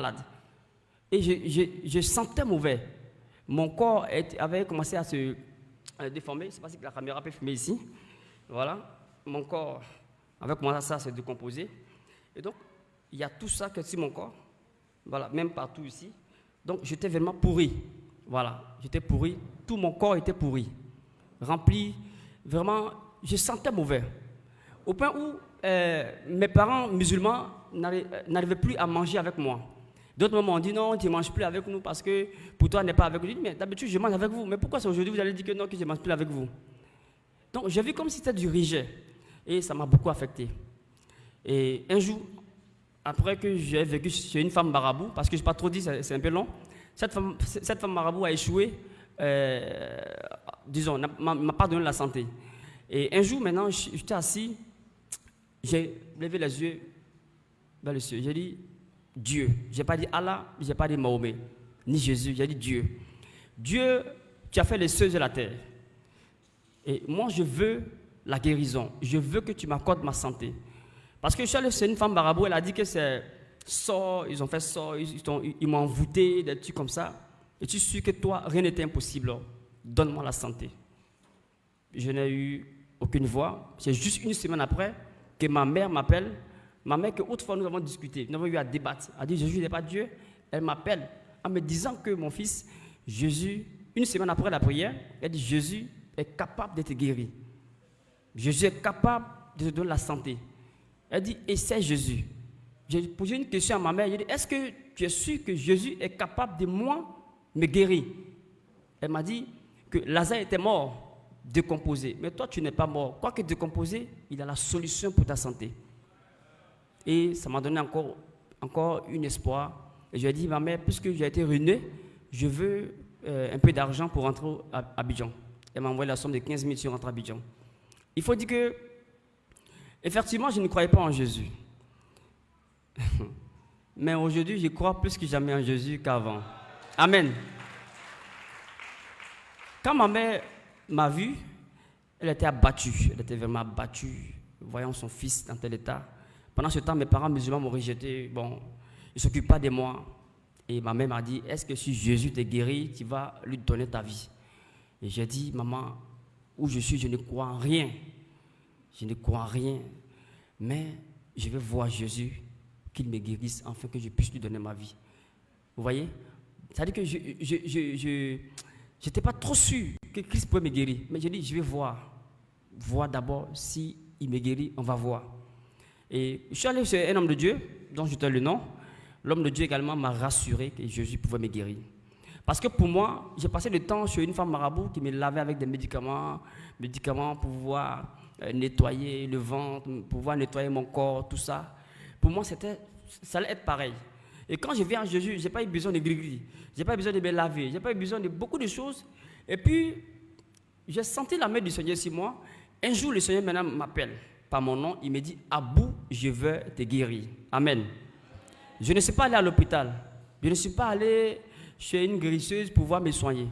malade. Et je sentais mauvais. Mon corps avait commencé à se déformer. Je ne sais pas si la caméra peut filmer ici. Voilà. Mon corps avait commencé à se décomposer. Et donc, il y a tout ça qui est sur mon corps. Voilà, même partout ici. Donc, j'étais vraiment pourri. Voilà, j'étais pourri. Tout mon corps était pourri. Rempli. Vraiment, je sentais mauvais. Au point où mes parents musulmans n'arrivaient plus à manger avec moi. D'autres m'ont dit non, tu ne manges plus avec nous parce que pour toi, n'est pas avec nous. Je dis, mais d'habitude, je mange avec vous. Mais pourquoi aujourd'hui, vous allez dire que non, que je ne mange plus avec vous? Donc, j'ai vu comme si c'était du rejet. Et ça m'a beaucoup affecté. Et un jour, après que j'ai vécu chez une femme marabout, parce que je n'ai pas trop dit, c'est un peu long, cette femme marabout a échoué, disons, ne m'a pas donné la santé. Et un jour, maintenant, j'étais assis, j'ai levé les yeux vers le ciel. J'ai dit, Dieu. Je n'ai pas dit Allah, je n'ai pas dit Mahomet, ni Jésus, j'ai dit Dieu. Dieu, tu as fait les cieux et la terre. Et moi, je veux la guérison. Je veux que tu m'accordes ma santé. Parce que je suis allé chez une femme marabout, elle a dit que c'est sort, ils ont fait sort, ils m'ont envoûté, des trucs comme ça. Et tu sais que toi, rien n'était impossible. Donne-moi la santé. Je n'ai eu aucune voix. C'est juste une semaine après que ma mère m'appelle. Ma mère, que autrefois nous avons discuté, nous avons eu à débattre. Elle a dit, Jésus n'est pas Dieu. Elle m'appelle en me disant que mon fils, Jésus, une semaine après la prière, elle dit, Jésus est capable de te guérir. Jésus est capable de te donner la santé. Elle dit, essaie Jésus. J'ai posé une question à ma mère. J'ai dit, est-ce que tu es sûr que Jésus est capable de moi me guérir? Elle m'a dit que Lazare était mort, décomposé. Mais toi, tu n'es pas mort. Quoique décomposé, il a la solution pour ta santé. Et ça m'a donné encore un espoir. Et je lui ai dit, ma mère, puisque j'ai été ruiné, je veux un peu d'argent pour rentrer à Abidjan. Elle m'a envoyé la somme de 15 000 sur rentrer à Abidjan. Il faut dire que, effectivement, je ne croyais pas en Jésus. Mais aujourd'hui, je crois plus que jamais en Jésus qu'avant. Amen. Quand ma mère m'a vu, elle était abattue. Elle était vraiment abattue, voyant son fils dans tel état. Pendant ce temps, mes parents musulmans m'ont rejeté. Bon, ils ne s'occupent pas de moi. Et ma mère m'a dit, est-ce que si Jésus te guérit, tu vas lui donner ta vie? Et j'ai dit, maman, où je suis, je ne crois en rien. Je ne crois en rien. Mais je vais voir Jésus, qu'il me guérisse, afin que je puisse lui donner ma vie. Vous voyez? C'est-à-dire que je n'étais pas trop sûr que Christ pouvait me guérir. Mais j'ai dit, je vais voir. Voir d'abord si il me guérit, on va voir. Et je suis allé chez un homme de Dieu, dont je te le nom. L'homme de Dieu également m'a rassuré que Jésus pouvait me guérir. Parce que pour moi, j'ai passé du temps chez une femme marabout qui me lavait avec des médicaments pour pouvoir nettoyer le ventre, pour pouvoir nettoyer mon corps, tout ça. Pour moi, ça allait être pareil. Et quand je viens à Jésus, je n'ai pas eu besoin de gris-gris, je n'ai pas eu besoin de me laver, je n'ai pas eu besoin de beaucoup de choses. Et puis, j'ai senti la main du Seigneur sur moi. Un jour, le Seigneur maintenant m'appelle par mon nom, il me dit, Abou, je veux te guérir. Amen. Je ne suis pas allé à l'hôpital, je ne suis pas allé chez une guérisseuse pour pouvoir me soigner.